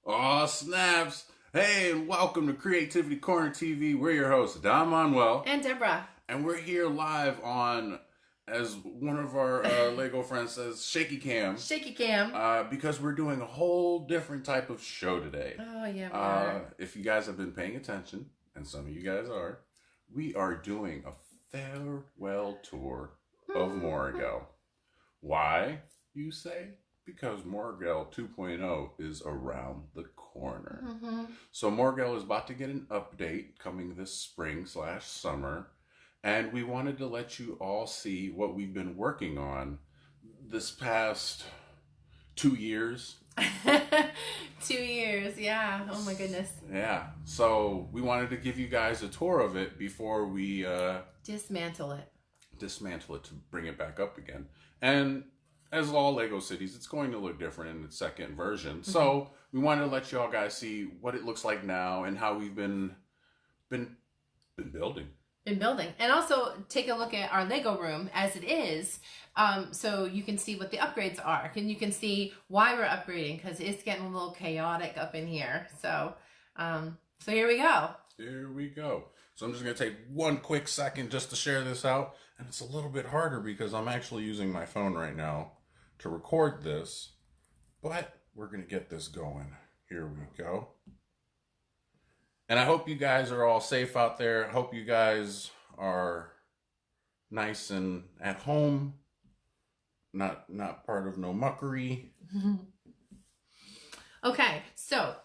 Aw, snaps. Hey, and welcome to Creativity Corner TV. We're your hosts, Don Manuel. And Deborah. And we're here live on, as one of our Lego friends says, Shaky Cam. Shaky Cam. Because we're doing a whole different type of show today. Oh, yeah, we are. If you guys have been paying attention, and some of you guys are, we are doing a farewell tour of Moorogel. Why, you say? Because Moorogel 2.0 is around the corner. So Moorogel is about to get an update coming this spring/summer. And we wanted to let you all see what we've been working on this past 2 years. 2 years, yeah. Oh my goodness. Yeah. So we wanted to give you guys a tour of it before we dismantle it to bring it back up again. And as all Lego cities, it's going to look different in its second version. So we wanted to let y'all guys see what it looks like now and how we've been building. And also take a look at our Lego room as it is, so you can see what the upgrades are. And you can see why we're upgrading, because it's getting a little chaotic up in here. So here we go. Here we go. So I'm just going to take one quick second just to share this out. And it's a little bit harder because I'm actually using my phone right now to record this. But we're going to get this going. Here we go. And I hope you guys are all safe out there. I hope you guys are nice and at home. Not part of no muckery. Okay, so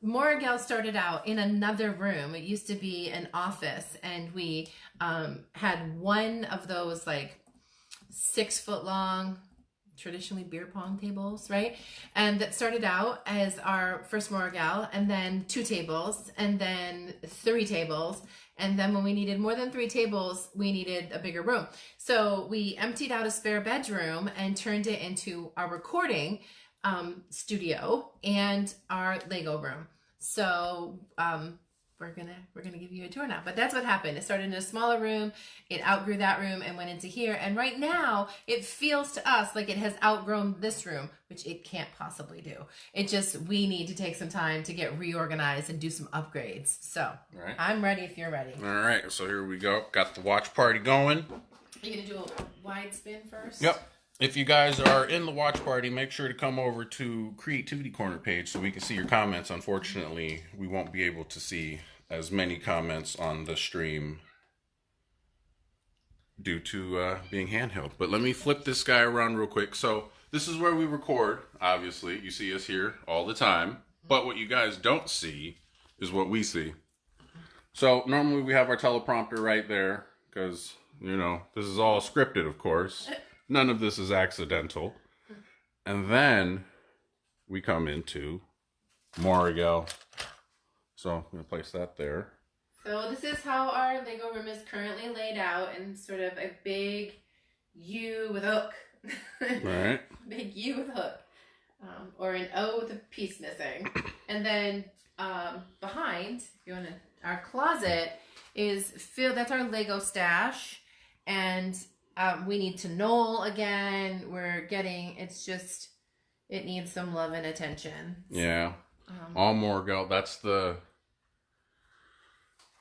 Moorogel started out in another room. It used to be an office, and we had one of those like 6 foot long, traditionally beer pong tables, right? And that started out as our first Moorogel, and then 2 tables, and then 3 tables. And then when we needed more than 3 tables, we needed a bigger room. So we emptied out a spare bedroom and turned it into our recording studio and our Lego room. So we're gonna give you a tour now. But that's what happened. It started in a smaller room, it outgrew that room and went into here. And right now it feels to us like it has outgrown this room, which it can't possibly do. It just, we need to take some time to get reorganized and do some upgrades. So right. I'm ready if you're ready. All right, so here we go. Got the watch party going. Are you gonna do a wide spin first? Yep. If you guys are in the watch party, make sure to come over to Creativity Corner page so we can see your comments. Unfortunately, we won't be able to see as many comments on the stream due to being handheld. But let me flip this guy around real quick. So this is where we record, obviously. You see us here all the time. But what you guys don't see is what we see. So normally we have our teleprompter right there because, you know, this is all scripted, of course. None of this is accidental. And then we come into Moorogel. So I'm going to place that there. So this is how our Lego room is currently laid out, in sort of a big U with a hook. Right. Big U with a hook. Or an O with a piece missing. And then behind, if you want to, our closet is filled. That's our Lego stash. And we need to knoll again. It's just, it needs some love and attention. Yeah. All Moorogel. That's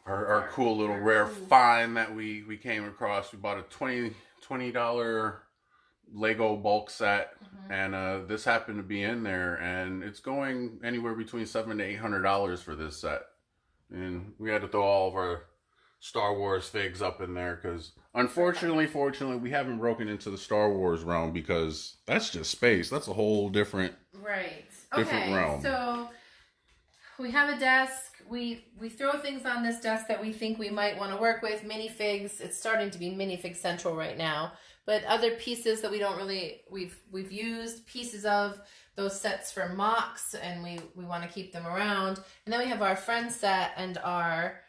our cool little rare find that we came across. We bought a $20 Lego bulk set, and this happened to be in there, and it's going anywhere between $700 to $800 for this set. And we had to throw all of our Star Wars figs up in there because fortunately, we haven't broken into the Star Wars realm because that's just space. That's a whole different realm. So we have a desk. We throw things on this desk that we think we might want to work with. Minifigs. It's starting to be minifig central right now. But other pieces that we don't really, we've used pieces of those sets for mocks, and we want to keep them around. And then we have our Friends set and our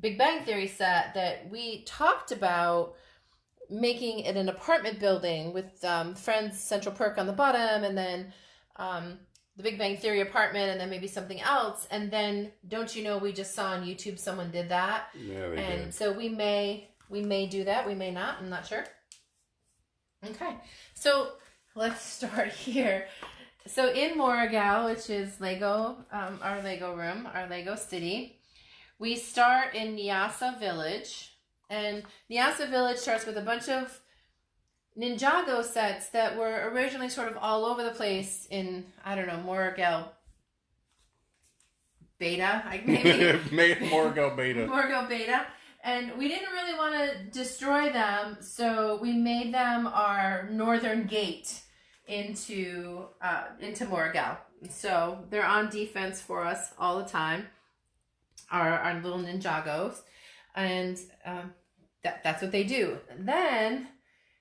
Big Bang Theory set that we talked about making it an apartment building with Friends Central Perk on the bottom, and then the Big Bang Theory apartment, and then maybe something else. And then, don't you know, we just saw on YouTube someone did that. Yeah, they and did. So we may do that. We may not. I'm not sure. Okay. So let's start here. So in Moorogel, which is Lego, our Lego room, our Lego city, we start in Nyasa Village. And Nyasa Village starts with a bunch of Ninjago sets that were originally sort of all over the place in, I don't know, Moorogel Beta, maybe. Moorogel Beta. Moorogel Beta. And we didn't really want to destroy them, so we made them our northern gate into Moorogel. So they're on defense for us all the time, our little Ninjagos. And that's what they do. Then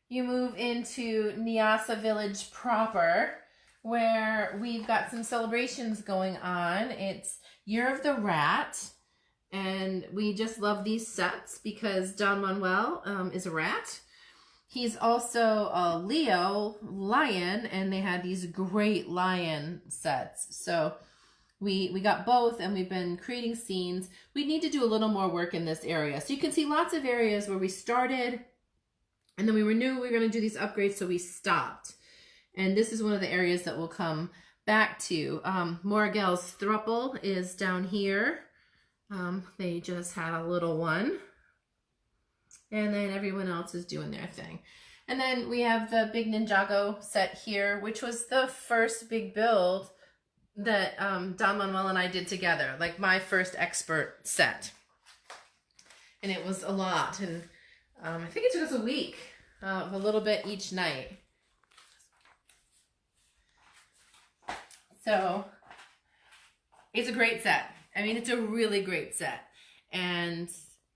you move into Nyasa Village proper, where we've got some celebrations going on. It's Year of the Rat, and we just love these sets because Don Manuel is a rat. He's also a Leo lion, and they had these great lion sets. So we got both, and we've been creating scenes. We need to do a little more work in this area. So you can see lots of areas where we started, and then we knew we were going to do these upgrades, so we stopped. And this is one of the areas that we'll come back to. Moorogel's thruple is down here. They just had a little one. And then everyone else is doing their thing. And then we have the big Ninjago set here, which was the first big build that Don Manuel and I did together. Like my first expert set. And it was a lot. And I think it took us a week. A little bit each night. So it's a great set. I mean, it's a really great set. And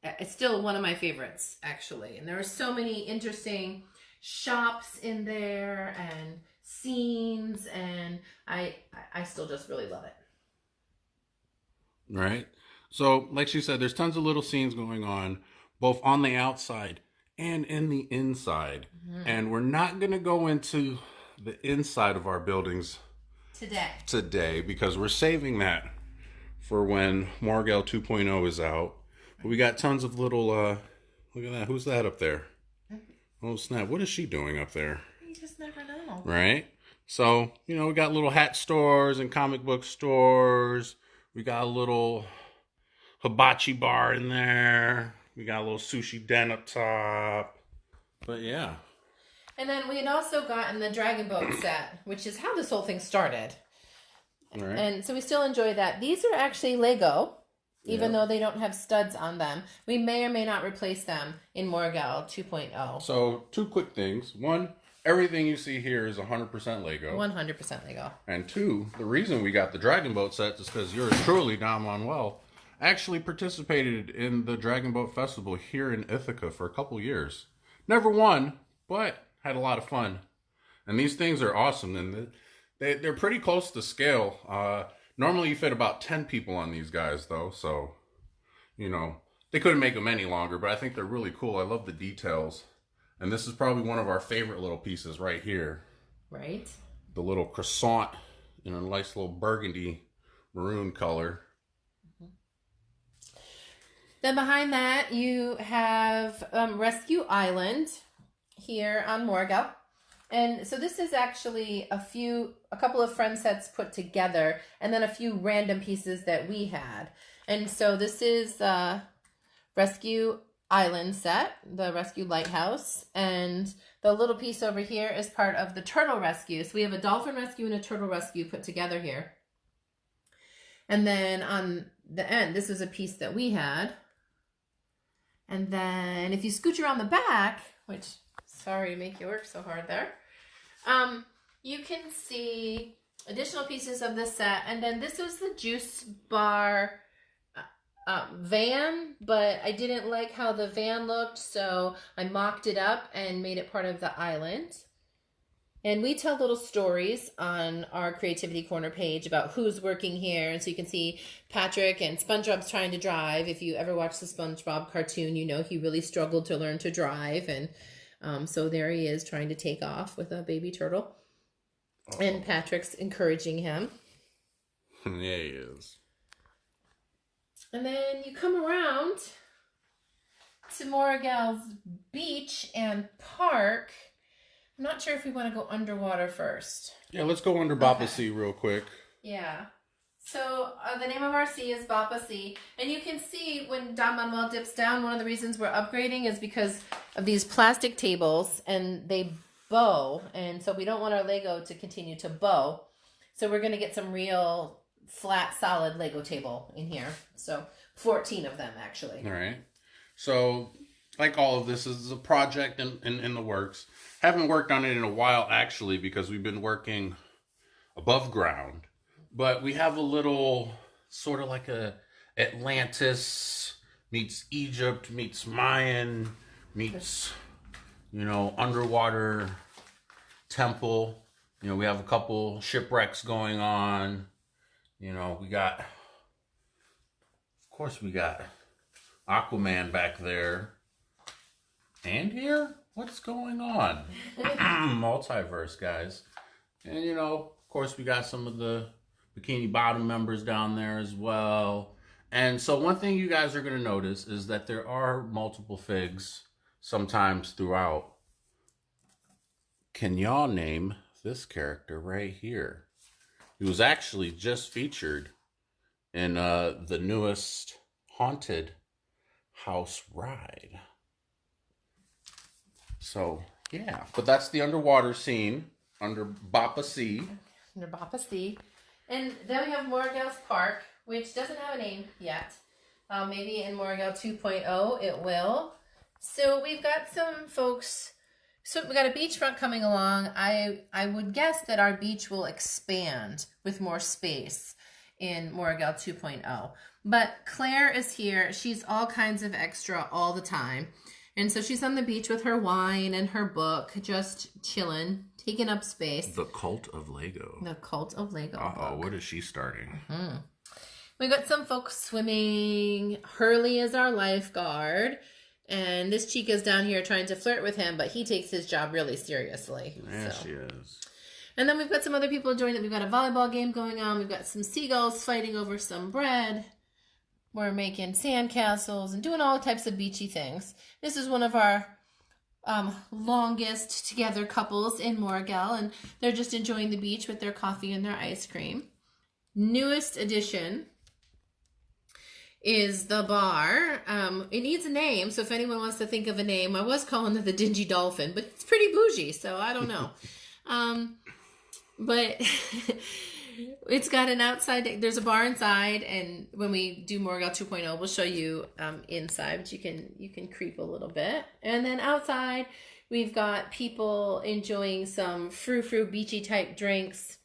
it's still one of my favorites, actually. And there are so many interesting shops in there and scenes, and I still just really love it. Right. So, like she said, there's tons of little scenes going on, both on the outside and in the inside. Mm-hmm. And we're not going to go into the inside of our buildings today because we're saving that for when Moorogel 2.0 is out. But we got tons of little, look at that. Who's that up there? Oh, snap. What is she doing up there? You just never know. Right? So, we got little hat stores and comic book stores. We got a little hibachi bar in there. We got a little sushi den up top. But yeah. And then we had also gotten the Dragon Boat set, which is how this whole thing started. All right. And so we still enjoy that. These are actually Lego, even though they don't have studs on them. We may or may not replace them in Moorogel 2.0. So, two quick things. One, everything you see here is 100% Lego. 100% Lego. And two, the reason we got the Dragon Boat set is because yours truly, Don Manuel, actually participated in the Dragon Boat Festival here in Ithaca for a couple years. Never won, but had a lot of fun. And these things are awesome. And they're pretty close to scale. Normally you fit about 10 people on these guys, though. So, they couldn't make them any longer. But I think they're really cool. I love the details. And this is probably one of our favorite little pieces right here. Right. The little croissant in a nice little burgundy maroon color. Then behind that, you have Rescue Island here on Moorogel. And so this is actually a couple of friend sets put together, and then a few random pieces that we had. And so this is the Rescue Island set, the Rescue Lighthouse, and the little piece over here is part of the Turtle Rescue. So we have a Dolphin Rescue and a Turtle Rescue put together here. And then on the end, this is a piece that we had. And then if you scooch around the back, which, sorry to make you work so hard there, you can see additional pieces of the set. And then this was the juice bar van, but I didn't like how the van looked, so I mocked it up and made it part of the island. And we tell little stories on our Creativity Corner page about who's working here. And so you can see Patrick and SpongeBob's trying to drive. If you ever watch the SpongeBob cartoon, he really struggled to learn to drive. And so there he is trying to take off with a baby turtle. Oh. And Patrick's encouraging him. Yeah, he is. And then you come around to Moorogel's beach and park. I'm not sure if we want to go underwater first. Yeah, let's go under Bappa Sea real quick. Yeah. So the name of our sea is Bappa Sea. And you can see when Don Manuel dips down, one of the reasons we're upgrading is because of these plastic tables, and they bow. And so we don't want our Lego to continue to bow. So we're going to get some real flat, solid Lego table in here. So 14 of them, actually. All right. So, like all of this is a project in the works. Haven't worked on it in a while, actually, because we've been working above ground. But we have a little, sort of like a Atlantis meets Egypt meets Mayan meets, underwater temple. We have a couple shipwrecks going on. We got, of course, we got Aquaman back there. And here? What's going on? Multiverse, guys. And, of course, we got some of the Bikini Bottom members down there as well. And so one thing you guys are going to notice is that there are multiple figs sometimes throughout. Can y'all name this character right here? He was actually just featured in the newest Haunted House ride. So, yeah. But that's the underwater scene under Bappa Sea. Under Bappa Sea. And then we have Moorogel's Park, which doesn't have a name yet. Maybe in Moorogel 2.0 it will. So we've got some folks. So we got a beachfront coming along. I would guess that our beach will expand with more space in Moorogel 2.0. But Claire is here. She's all kinds of extra all the time. And so she's on the beach with her wine and her book, just chilling, taking up space. The Cult of Lego. The Cult of Lego. Uh-oh, what is she starting? Mm-hmm. We got some folks swimming. Hurley is our lifeguard. And this chica's down here trying to flirt with him, but he takes his job really seriously. Yeah, she is. And then we've got some other people joining. We've got a volleyball game going on. We've got some seagulls fighting over some bread. We're making sandcastles and doing all types of beachy things. This is one of our longest together couples in Moorogel, and they're just enjoying the beach with their coffee and their ice cream. Newest addition is the bar. It needs a name, so if anyone wants to think of a name, I was calling it the Dingy Dolphin, but it's pretty bougie, so I don't know. But it's got an outside, there's a bar inside, and when we do Moorogel 2.0, we'll show you inside, but you can creep a little bit. And then outside, we've got people enjoying some frou-frou beachy type drinks,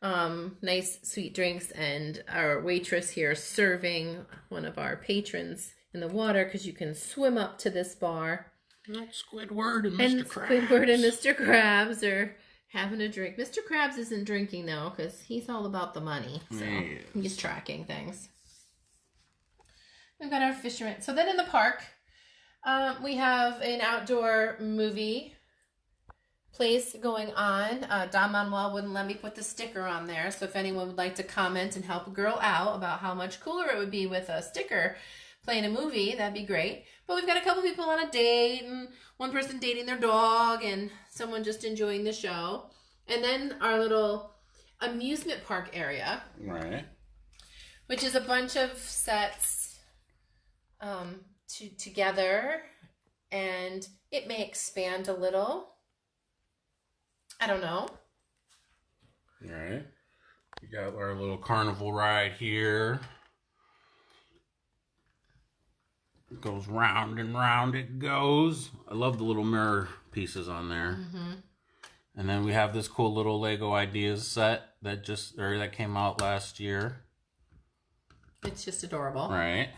nice sweet drinks, and our waitress here serving one of our patrons in the water, because you can swim up to this bar. That's Squidward and Mr. Krabs. Squidward and Mr. Krabs are having a drink. Mr. Krabs isn't drinking though, because he's all about the money. So he's tracking things. We've got our fisherman. So then in the park, we have an outdoor movie place going on. Don Manuel wouldn't let me put the sticker on there. So if anyone would like to comment and help a girl out about how much cooler it would be with a sticker playing a movie, that'd be great. But we've got a couple people on a date, and one person dating their dog, and someone just enjoying the show. And then our little amusement park area. Right. Which is a bunch of sets together, and it may expand a little. I don't know. All right. We got our little carnival ride here. It goes round and round it goes. I love the little mirror pieces on there. Mm-hmm. And then we have this cool little Lego Ideas set that came out last year. It's just adorable. Right.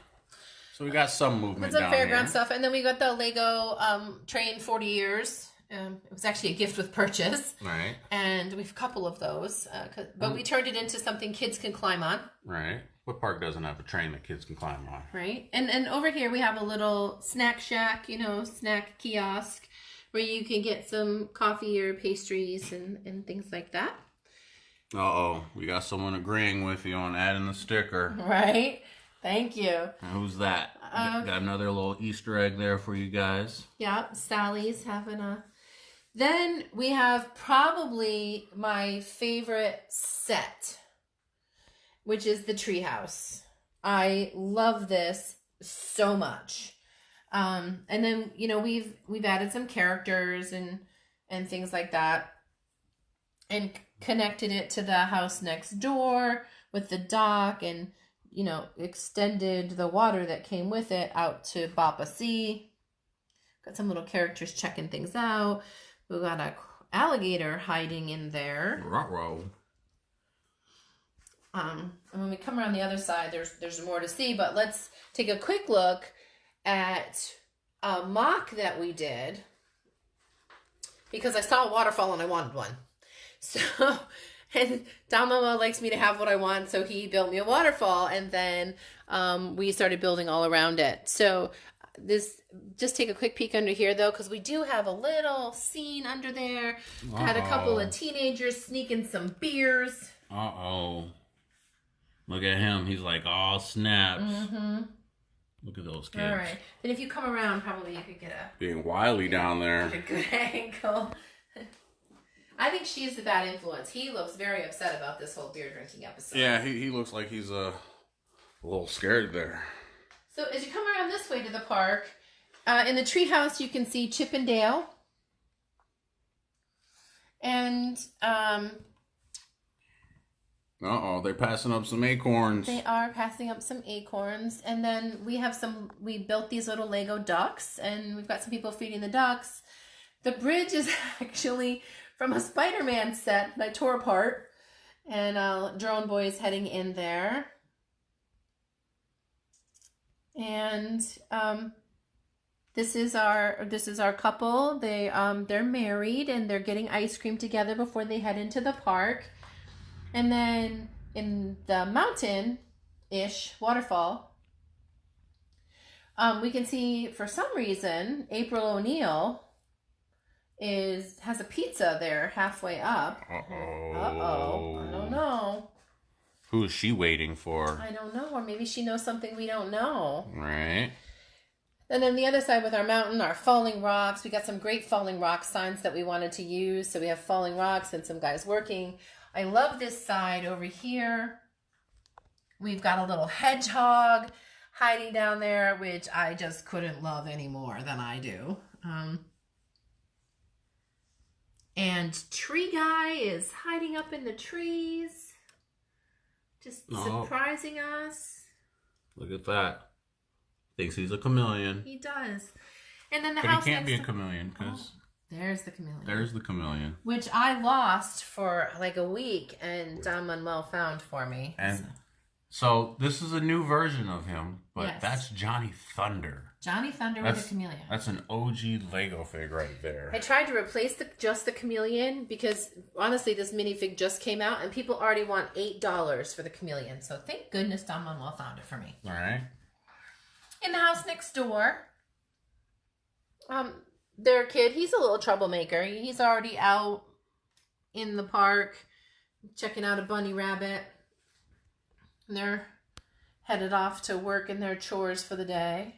So we got some movement down here. Fairground stuff. And then we got the Lego train 40 years. It was actually a gift with purchase. Right. And we have a couple of those. But we turned it into something kids can climb on. Right. What park doesn't have a train that kids can climb on? Right. And over here we have a little snack shack, snack kiosk where you can get some coffee or pastries and things like that. Uh-oh. We got someone agreeing with you on adding the sticker. Right. Thank you. Who's that? Got another little Easter egg there for you guys. Yeah. Sally's having a Then we have probably my favorite set, which is the treehouse. I love this so much. And then, you know, we've added some characters and things like that, and connected it to the house next door with the dock, and, you know, extended the water that came with it out to Bapa Sea. Got some little characters checking things out. We got a alligator hiding in there. Ruh-roh. And when we come around the other side, there's more to see, but let's take a quick look at a mock that we did, because I saw a waterfall and I wanted one. So, and Don Mama likes me to have what I want, so he built me a waterfall, and then we started building all around it. So this, just take a quick peek under here though, because we do have a little scene under there. Had a couple of teenagers sneaking some beers. Look at him. He's like, oh, snaps. Mm-hmm. Look at those kids. All right. Then if you come around, probably you could get Being wily down there. a good angle. I think she's the bad influence. He looks very upset about this whole beer drinking episode. Yeah, he looks like he's a little scared there. So as you come around this way to the park, in the treehouse you can see Chip and Dale. And they're passing up some acorns. they are passing up some acorns. And then we built these little Lego ducks, and we've got some people feeding the ducks. The bridge is actually from a Spider-Man set that I tore apart. And Drone Boy is heading in there. And this is our couple. They're married, and they're getting ice cream together before they head into the park. And then in the mountain-ish waterfall, we can see, for some reason, April O'Neil has a pizza there halfway up. I don't know. Who is she waiting for? I don't know. Or maybe she knows something we don't know. Right. And then the other side with our mountain, our falling rocks. We got some great falling rock signs that we wanted to use. So we have falling rocks and some guys working. I love this side over here. We've got a little hedgehog hiding down there, which I just couldn't love any more than I do. And Tree Guy is hiding up in the trees, just surprising us. Look at that. Thinks he's a chameleon. He does. And then the But house he can't be a next to- chameleon because There's the chameleon. there's the chameleon. Which I lost for like a week, and Don Manuel found for me. And so this is a new version of him, but Yes. that's Johnny Thunder. Johnny Thunder with a chameleon. That's an OG Lego fig right there. I tried to replace just the chameleon because honestly, this minifig just came out, and people already want $8 for the chameleon. So thank goodness Don Manuel found it for me. All right. In the house next door, their kid, he's a little troublemaker. He's already out in the park checking out a bunny rabbit. And they're headed off to work in their chores for the day.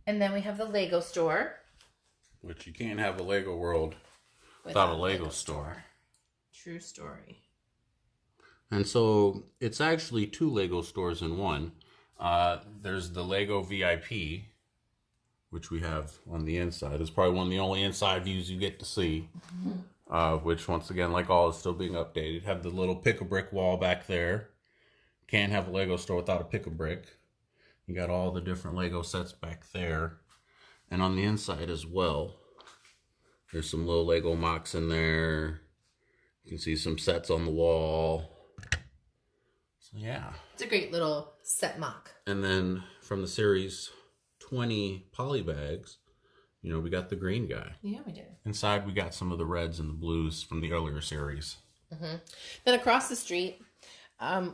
And then we have the Lego store. Which you can't have a Lego world without a Lego store. True story. And so it's actually 2 Lego stores in one. There's the Lego VIP, which we have on the inside. It's probably one of the only inside views you get to see. Which, once again, like all, is still being updated. Have the little pick-a-brick wall back there. Can't have a Lego store without a pick-a-brick. You got all the different Lego sets back there. And on the inside as well, there's some little Lego mocks in there. You can see some sets on the wall. So yeah. It's a great little set mock. And then from the series 20 poly bags, you know, we got the green guy. Yeah, we did. Inside we got some of the reds and the blues from the earlier series. Then across the street,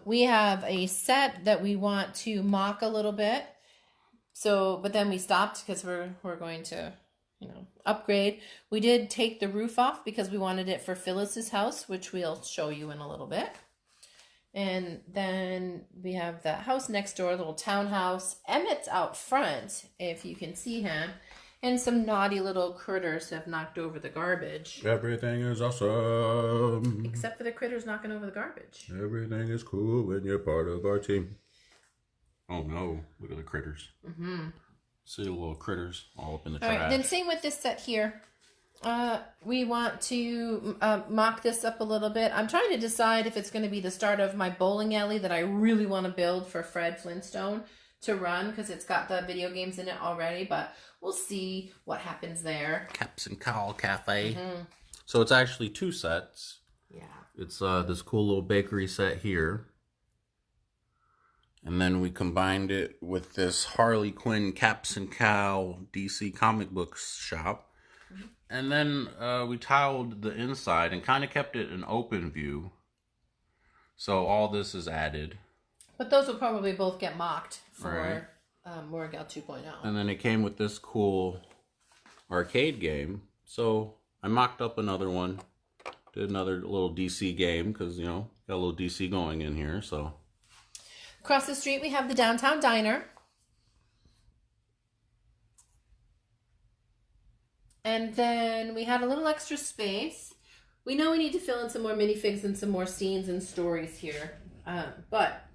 we have a set that we want to mock a little bit. So, but then we stopped because we're going to, you know, upgrade. We did take the roof off because we wanted it for Phyllis's house, which we'll show you in a little bit. And then we have the house next door, little townhouse. Emmett's out front, if you can see him. And some naughty little critters have knocked over the garbage. Everything is awesome. Except for the critters knocking over the garbage. Everything is cool when you're part of our team. Oh no, look at the critters. Mm-hmm. See the little critters all up in the trash. All right, then same with this set here. We want to mock this up a little bit. I'm trying to decide if it's going to be the start of my bowling alley that I really want to build for Fred Flintstone to run, because it's got the video games in it already, but we'll see what happens there. Caps and Cowl Cafe. Mm-hmm. So it's actually 2 sets. Yeah. It's this cool little bakery set here. And then we combined it with this Harley Quinn Caps and Cowl DC comic books shop. Mm-hmm. And then we tiled the inside and kind of kept it an open view. So all this is added. But those will probably both get mocked for Moorogel 2.0. And then it came with this cool arcade game. So I mocked up another one. Did another little DC game because, you know, got a little DC going in here. So across the street we have the Downtown Diner. And then we had a little extra space. We know we need to fill in some more minifigs and some more scenes and stories here. But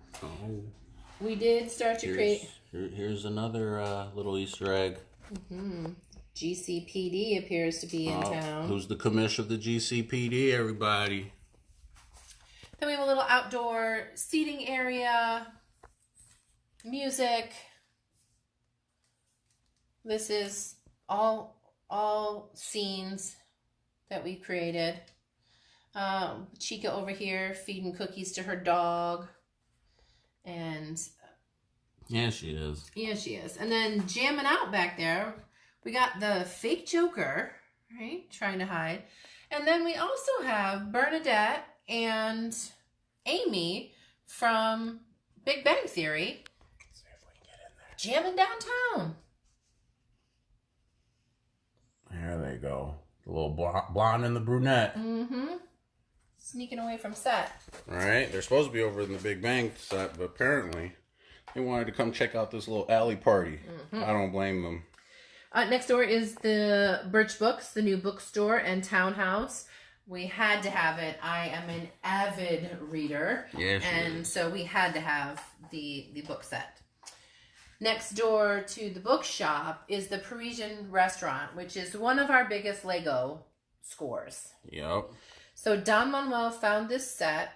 we did start to create... Here's another little Easter egg. Mm-hmm. GCPD appears to be in town. Who's the commish of the GCPD, everybody? Then we have a little outdoor seating area, music. This is all scenes that we created. Chica over here feeding cookies to her dog. And yeah, she is. Yeah, she is. And then jamming out back there, we got the fake Joker, right? Trying to hide. And then we also have Bernadette and Amy from Big Bang Theory. Let's see if we can get in there. Jamming downtown. There they go. The little blonde and the brunette. Mm-hmm. Sneaking away from set. All right. They're supposed to be over in the Big Bang set, but apparently they wanted to come check out this little alley party. Mm-hmm. I don't blame them. Next door is the Birch Books, the new bookstore and townhouse. We had to have it. I am an avid reader. Yes, and so we had to have the book set. Next door to the bookshop is the Parisian restaurant, which is one of our biggest Lego scores. Yep. So Don Manuel found this set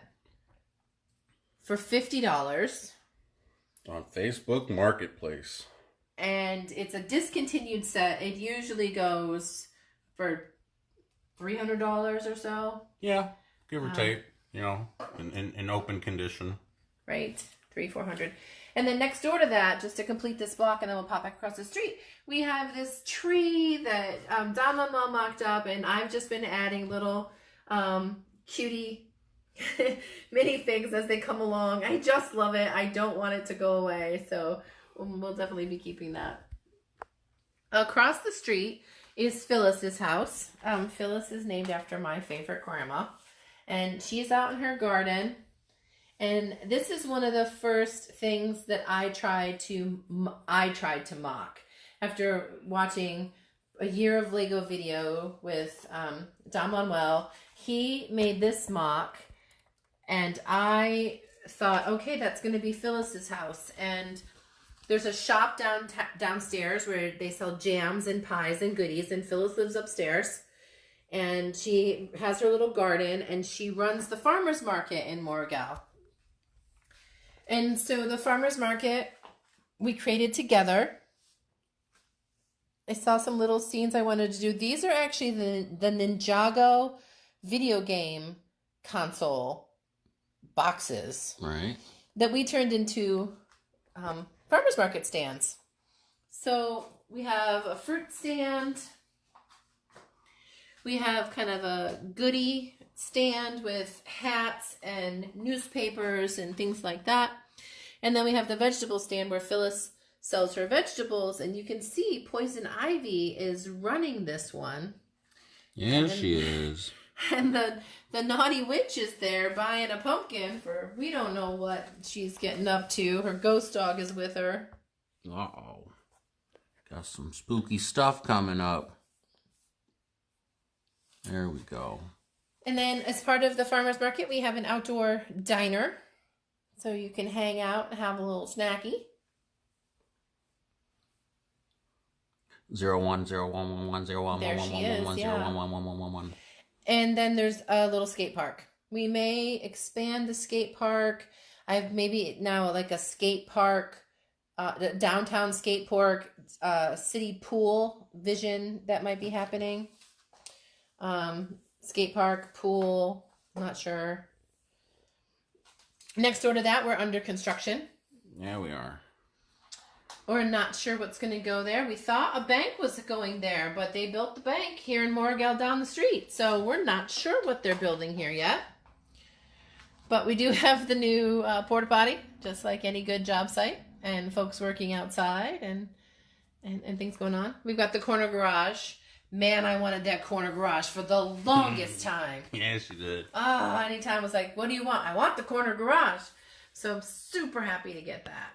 for $50 on Facebook Marketplace. And it's a discontinued set. It usually goes for $300 or so. Yeah, give or take, you know, in open condition. Right, $300-400. And then next door to that, just to complete this block, and then we'll pop back across the street, we have this tree that Don Manuel mocked up, and I've just been adding little cutie minifigs as they come along. I just love it. I don't want it to go away, so we'll definitely be keeping that. Across the street is Phyllis's house. Phyllis is named after my favorite grandma, and she's out in her garden. And this is one of the first things that I tried to mock after watching a year of Lego video with Don Manuel. He made this mock, and I thought, okay, that's going to be Phyllis's house. And there's a shop downstairs where they sell jams and pies and goodies, and Phyllis lives upstairs. And she has her little garden, and she runs the farmer's market in Moorogel. And so the farmer's market we created together. I saw some little scenes I wanted to do. These are actually the Ninjago video game console boxes. Right. That we turned into farmer's market stands. So we have a fruit stand. We have kind of a goodie stand with hats and newspapers and things like that. And then we have the vegetable stand where Phyllis sells her vegetables, and you can see Poison Ivy is running this one. Yeah, she is. And the naughty witch is there buying a pumpkin for we don't know what she's getting up to. Her ghost dog is with her. Uh-oh. Got some spooky stuff coming up. There we go. And then as part of the farmer's market, we have an outdoor diner. So you can hang out and have a little snacky. 0101101110111110111. There she is, yeah. And then there's a little skate park. We may expand the skate park. I have maybe now like a skate park, downtown skate park, city pool vision that might be happening. Skate park, pool, I'm not sure. Next door to that, we're under construction. Yeah, we are. We're not sure what's going to go there. We thought a bank was going there, but they built the bank here in Moorogel down the street. So we're not sure what they're building here yet. But we do have the new porta potty, just like any good job site, and folks working outside and things going on. We've got the corner garage. Man, I wanted that corner garage for the longest time. Yes, you did. Oh, anytime I was like, what do you want? I want the corner garage. So I'm super happy to get that.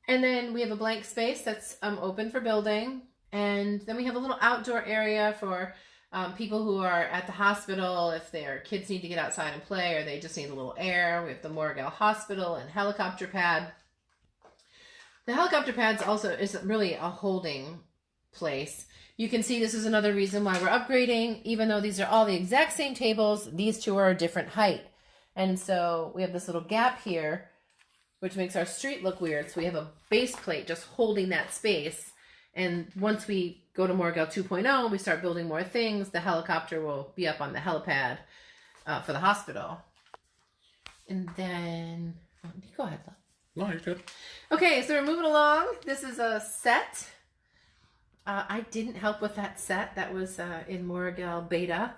And then we have a blank space that's open for building. And then we have a little outdoor area for people who are at the hospital if their kids need to get outside and play or they just need a little air. We have the Moorogel Hospital and helicopter pad. The helicopter pad's also is really a holding place. You can see this is another reason why we're upgrading. Even though these are all the exact same tables, these two are a different height. And so we have this little gap here, which makes our street look weird. So we have a base plate just holding that space. And once we go to Moorogel 2.0, we start building more things. The helicopter will be up on the helipad for the hospital. And then, go ahead, love. No, you're good. Okay, so we're moving along. This is a set. I didn't help with that set. That was in Moorogel beta,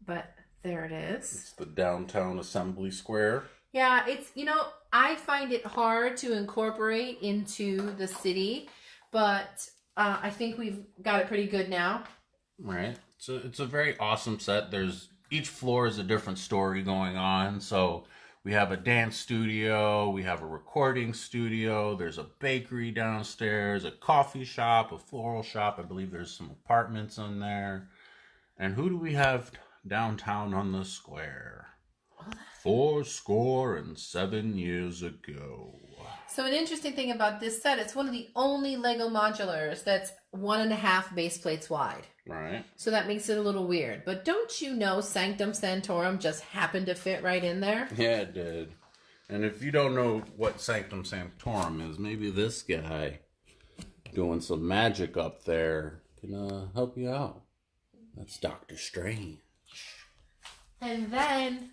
but there it is. It's the downtown assembly square. Yeah, it's, I find it hard to incorporate into the city, but I think we've got it pretty good now. Right. So it's a very awesome set. Each floor is a different story going on. So we have a dance studio, we have a recording studio, there's a bakery downstairs, a coffee shop, a floral shop. I believe there's some apartments in there. And who do we have downtown on the square? 407 years ago. So an interesting thing about this set, it's one of the only Lego modulars that's 1.5 base plates wide. Right. So that makes it a little weird. But don't you know Sanctum Sanctorum just happened to fit right in there? Yeah, it did. And if you don't know what Sanctum Sanctorum is, maybe this guy doing some magic up there can help you out. That's Dr. Strange. And then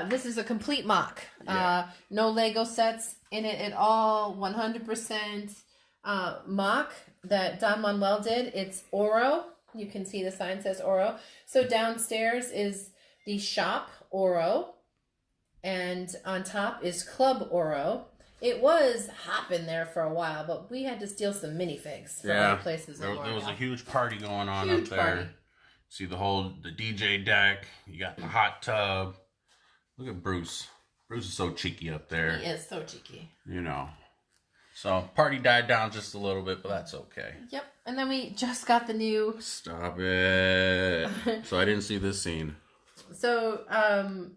this is a complete mock. Yeah. No Lego sets in it at all. 100% mock that Don Manuel did. It's Oro. You can see the sign says Oro. So downstairs is the shop Oro. And on top is Club Oro. It was hopping there for a while, but we had to steal some minifigs from other places. There was a huge party going on Huge up there. party. See the DJ deck. You got the hot tub. Look at Bruce. Bruce is so cheeky up there. He is so cheeky. So party died down just a little bit, but that's okay. Yep. And then we just got the new... Stop it. So I didn't see this scene. So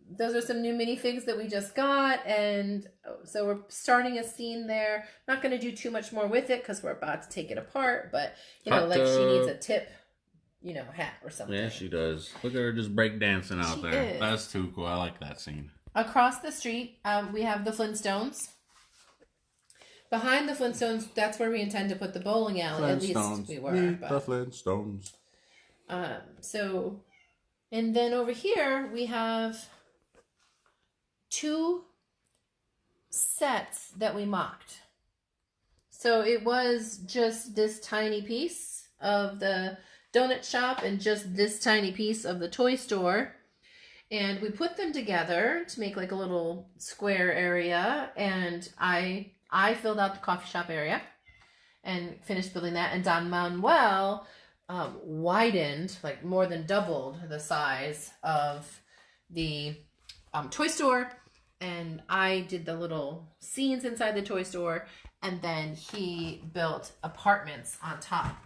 those are some new minifigs that we just got. And so we're starting a scene there. Not going to do too much more with it because we're about to take it apart. But, she needs a tip, hat or something. Yeah, she does. Look at her just break dancing out there. Is. That's too cool. I like that scene. Across the street, we have the Flintstones. Behind the Flintstones, that's where we intend to put the bowling alley. At least we were. Meet the Flintstones. And then over here, we have 2 sets that we mocked. So it was just this tiny piece of the donut shop and just this tiny piece of the toy store. And we put them together to make like a little square area. And I filled out the coffee shop area and finished building that. And Don Manuel widened, like more than doubled the size of the toy store. And I did the little scenes inside the toy store. And then he built apartments on top.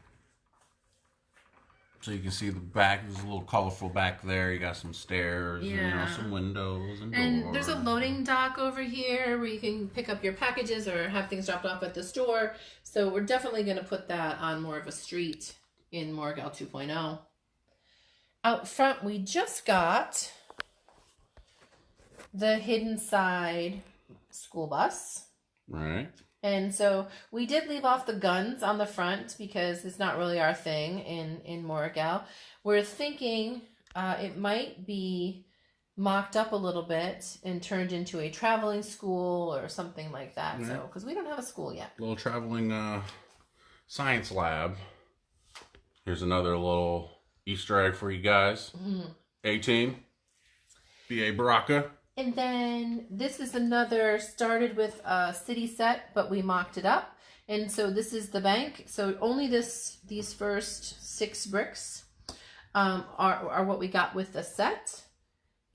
So you can see the back. There's a little colorful back there. You got some stairs, and, some windows and doors. There's a loading dock over here where you can pick up your packages or have things dropped off at the store. So we're definitely going to put that on more of a street in Moorogel 2.0. Out front, we just got the hidden side school bus. Right. And so we did leave off the guns on the front because it's not really our thing in Moorogel. We're thinking it might be mocked up a little bit and turned into a traveling school or something like that. Mm-hmm. So, because we don't have a school yet. Little traveling science lab. Here's another little Easter egg for you guys. Mm-hmm. 18. B.A. Baraka. And then this is another, started with a city set, but we mocked it up. And so this is the bank. So only these first 6 bricks are what we got with the set.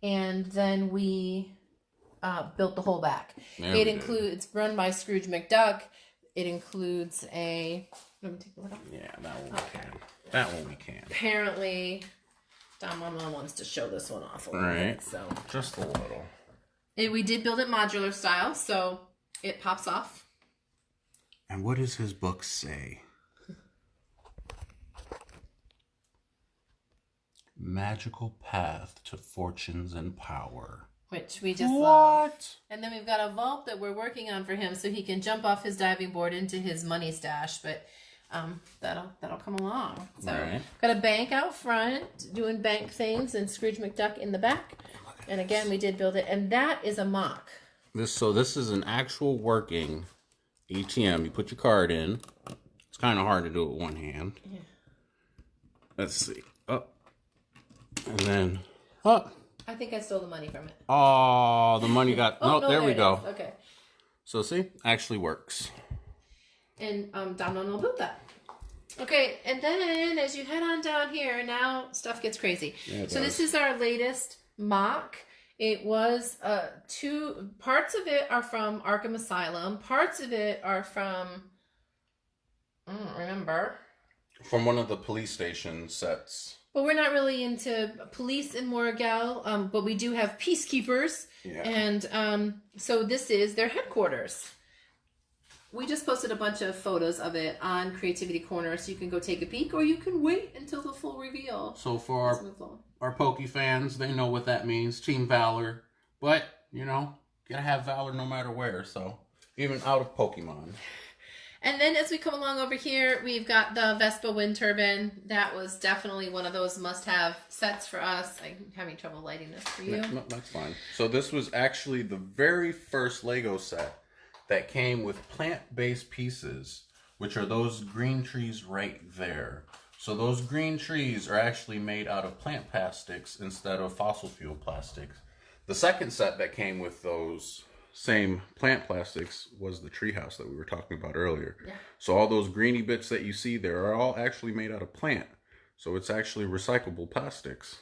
And then we built the whole back. It's run by Scrooge McDuck. It includes a, let me take a look up. Yeah, that one we can. That one we can. Apparently, Don Mama wants to show this one off a little bit. So just a little. We did build it modular style, so it pops off. And what does his book say? Magical path to fortunes and power. Which we just love. And then we've got a vault that we're working on for him so he can jump off his diving board into his money stash. But that'll come along. So got a bank out front doing bank things and Scrooge McDuck in the back. And again, we did build it, and that is a mock. This is an actual working ATM. You put your card in. It's kind of hard to do it with one hand. Yeah. Let's see. Up. And then up. I think I stole the money from it. Oh, the money got... no, there we go. Okay. So see, actually works. And Don will build that. Okay, and then as you head on down here, now stuff gets crazy. Yeah, so this is our latest mock. It was 2 parts of it are from Arkham Asylum. Parts of it are from, I don't remember. From one of the police station sets. But we're not really into police in Moorogel, but we do have peacekeepers. Yeah. And so this is their headquarters. We just posted a bunch of photos of it on Creativity Corner, so you can go take a peek, or you can wait until the full reveal. So for our Poke fans, they know what that means. Team Valor. But, gotta have Valor no matter where, so even out of Pokemon. And then as we come along over here, we've got the Vespa wind turbine. That was definitely one of those must-have sets for us. I'm having trouble lighting this for you. No, that's fine. So this was actually the very first Lego set that came with plant-based pieces, which are those green trees right there. So those green trees are actually made out of plant plastics instead of fossil fuel plastics. The second set that came with those same plant plastics was the treehouse that we were talking about earlier. Yeah. So all those greeny bits that you see there are all actually made out of plant. So it's actually recyclable plastics.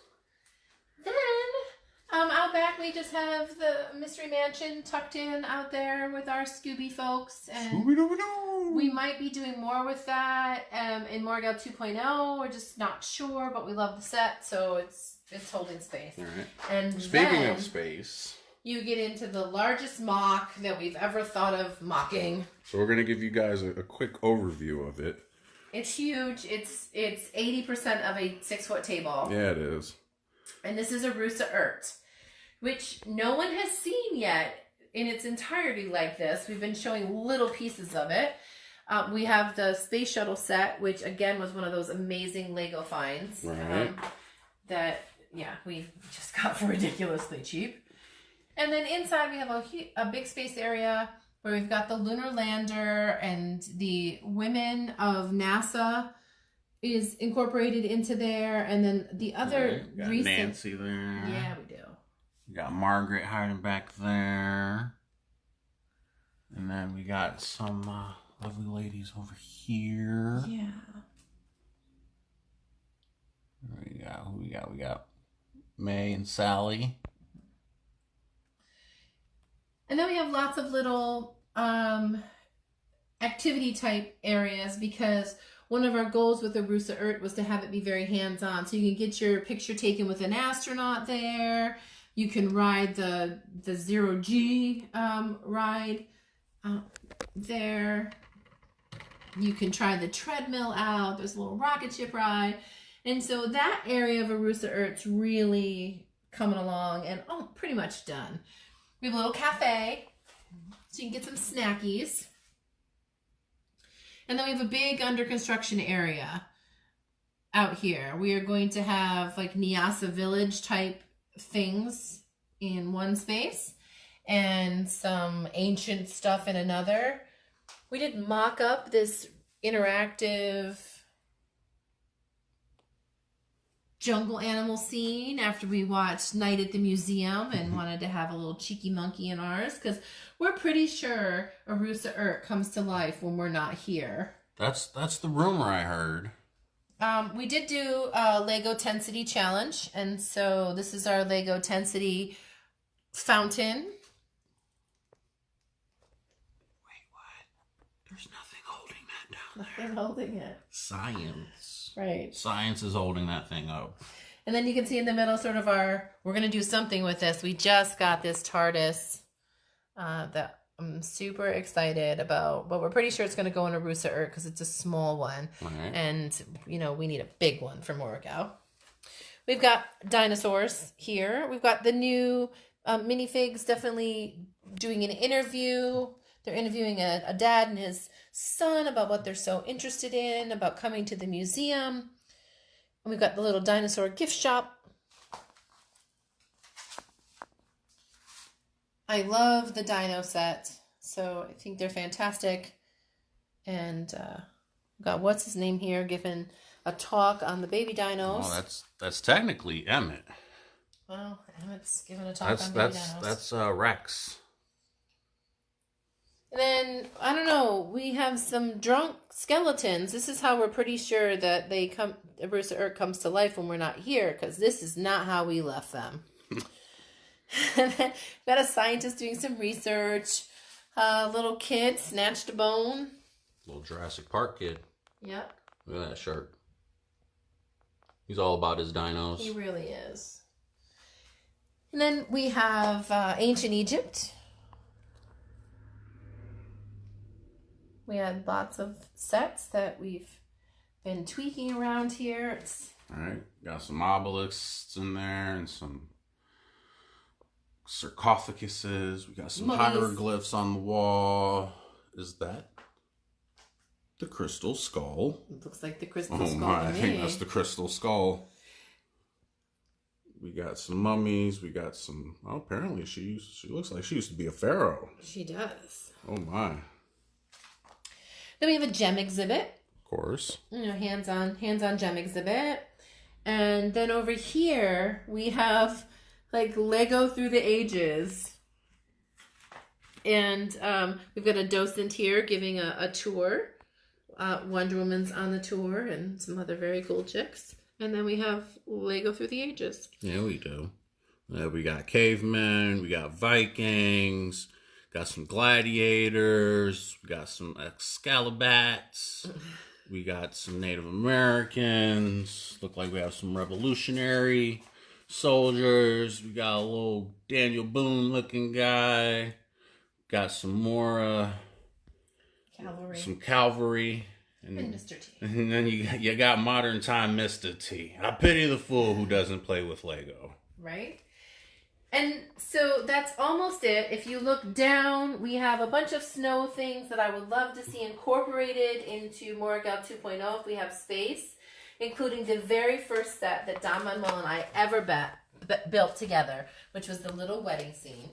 Out back, we just have the Mystery Mansion tucked in out there with our Scooby folks. And we might be doing more with that in Moorogel 2.0. We're just not sure, but we love the set, so it's holding space. All right. And speaking of space, you get into the largest mock that we've ever thought of mocking. So we're going to give you guys a quick overview of it. It's huge. It's 80% of a 6-foot table. Yeah, it is. And this is a Rusa Ert, which no one has seen yet in its entirety like this. We've been showing little pieces of it. We have the space shuttle set, which again was one of those amazing Lego finds. Right. We just got for ridiculously cheap. And then inside we have a big space area where we've got the lunar lander, and the women of NASA is incorporated into there. And then the other recent... Nancy there. Yeah, we do. We got Margaret hiding back there. And then we got some lovely ladies over here. Yeah. Who we got? We got May and Sally. And then we have lots of little activity type areas, because one of our goals with Arusa Earth was to have it be very hands-on. So you can get your picture taken with an astronaut there. You can ride the 0G ride there. You can try the treadmill out. There's a little rocket ship ride. And so that area of Arusa Earth's really coming along and pretty much done. We have a little cafe, so you can get some snackies. And then we have a big under construction area out here. We are going to have like Nyasa Village type things in one space and some ancient stuff in another. We did mock up this interactive jungle animal scene after we watched Night at the Museum and wanted to have a little cheeky monkey in ours, because we're pretty sure Arusa Earth comes to life when we're not here. That's the rumor I heard. We did do a Lego Tensity challenge, and so this is our Lego Tensity fountain. Wait, what? There's nothing holding that down there. Nothing holding it. Science. Right. Science is holding that thing up. And then you can see in the middle sort of we're going to do something with this. We just got this TARDIS that I'm super excited about, but we're pretty sure it's going to go in Arusa Earth because it's a small one. Right. And, we need a big one for Moorogel. We've got dinosaurs here. We've got the new minifigs definitely doing an interview. They're interviewing a dad and his son about what they're so interested in, about coming to the museum. And we've got the little dinosaur gift shop. I love the dino set, so I think they're fantastic. And we've got what's his name here giving a talk on the baby dinos. Oh, that's technically Emmett. Well, Emmett's giving a talk on baby dinos. That's Rex. And then, I don't know, we have some drunk skeletons. This is how we're pretty sure that Arusa Earth comes to life when we're not here, because this is not how we left them. And then we got a scientist doing some research. A little kid snatched a bone. Little Jurassic Park kid. Yep. Look at that shirt. He's all about his dinos. He really is. And then we have ancient Egypt. We had lots of sets that we've been tweaking around here. All right, got some obelisks in there and some sarcophaguses. We got some Mummies. hieroglyphs on the wall. Is that the crystal skull? It looks like the crystal Oh skull my, to I me. think that's the crystal skull. We got some mummies. We got some. Oh, apparently she looks like she used to be a pharaoh. She does. Oh my. Of Then we have a gem exhibit. course. Hands-on gem exhibit. And then over here we have like Lego through the ages. And we've got a docent here giving a tour. Wonder Woman's on the tour and some other very cool chicks. And then we have Lego through the ages. Yeah, we do. We got cavemen. We got Vikings. Got some gladiators. We got some Excalibats. We got some Native Americans. Look like we have some revolutionary soldiers. We got a little Daniel Boone looking guy. Got some more Cavalry. some cavalry. And Mr. T. And then you got modern time Mr. T. I pity the fool who doesn't play with Lego. Right? And so that's almost it. If you look down, we have a bunch of snow things that I would love to see incorporated into Moorogel 2.0 if we have space, including the very first set that Don Manuel and I ever built together, which was the little wedding scene.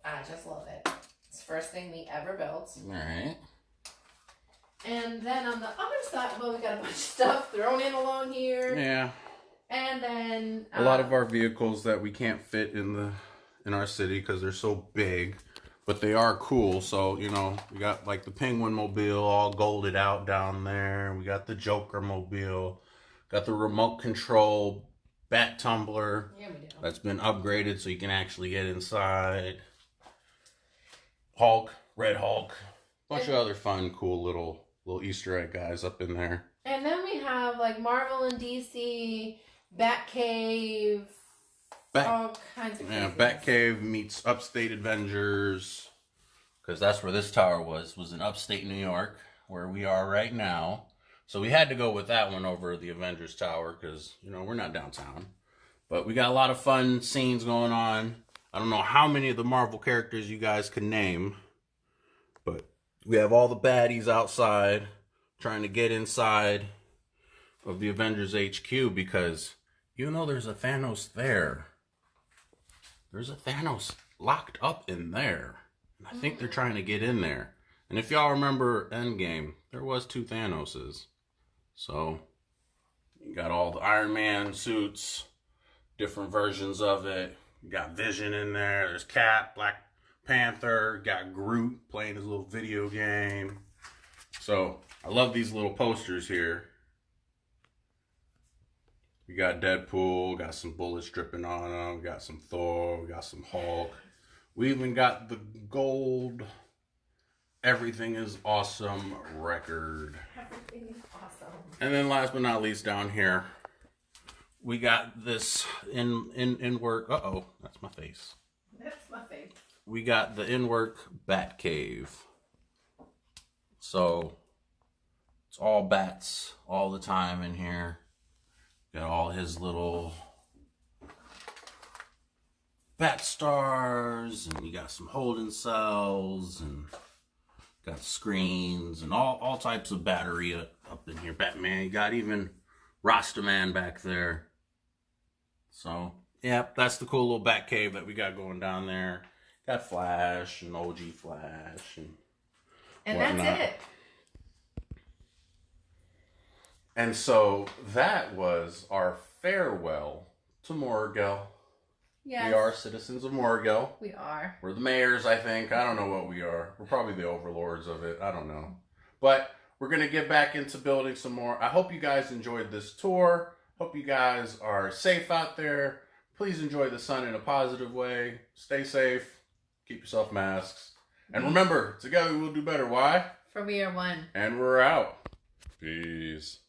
I just love it. It's the first thing we ever built. All right. And then on the other side, well, we got a bunch of stuff thrown in along here. Yeah. And then A lot of our vehicles that we can't fit in our city because they're so big, but they are cool. So, you know, we got like the Penguin Mobile all golded out down there. We got the Joker Mobile. Got the remote control bat tumbler. Yeah, we do. That's been upgraded so you can actually get inside. Hulk, Red Hulk. Bunch of other fun, cool little Easter egg guys up in there. And then we have like Marvel and DC, Batcave, all kinds of Yeah, craziness. Batcave meets Upstate Avengers. Because that's where this tower was in upstate New York, where we are right now. So we had to go with that one over the Avengers Tower because, you know, we're not downtown. But we got a lot of fun scenes going on. I don't know how many of the Marvel characters you guys can name. But we have all the baddies outside trying to get inside of the Avengers HQ because even though there's a Thanos there, there's a Thanos locked up in there. And I think they're trying to get in there. And if y'all remember Endgame, there was 2 Thanoses. So, you got all the Iron Man suits, different versions of it. You got Vision in there. There's Cap, Black Panther. Got Groot playing his little video game. So, I love these little posters here. We got Deadpool, got some bullets dripping on them. We got some Thor, we got some Hulk. We even got the gold Everything is Awesome record. Everything is awesome. And then last but not least down here, we got this in work. Uh-oh, that's my face. That's my face. We got the in-work Batcave. So, it's all bats all the time in here. Got all his little bat stars, and you got some holding cells, and got screens, and all types of battery up in here. Batman, you got even Rastaman back there. So, yeah, that's the cool little Batcave that we got going down there. Got Flash and OG Flash and whatnot. That's it. And so that was our farewell to Moorogel. Yes. We are citizens of Moorogel. We are. We're the mayors, I think. I don't know what we are. We're probably the overlords of it. I don't know. But we're going to get back into building some more. I hope you guys enjoyed this tour. Hope you guys are safe out there. Please enjoy the sun in a positive way. Stay safe. Keep yourself masks. And remember, together we'll do better. Why? For we are one. And we're out. Peace.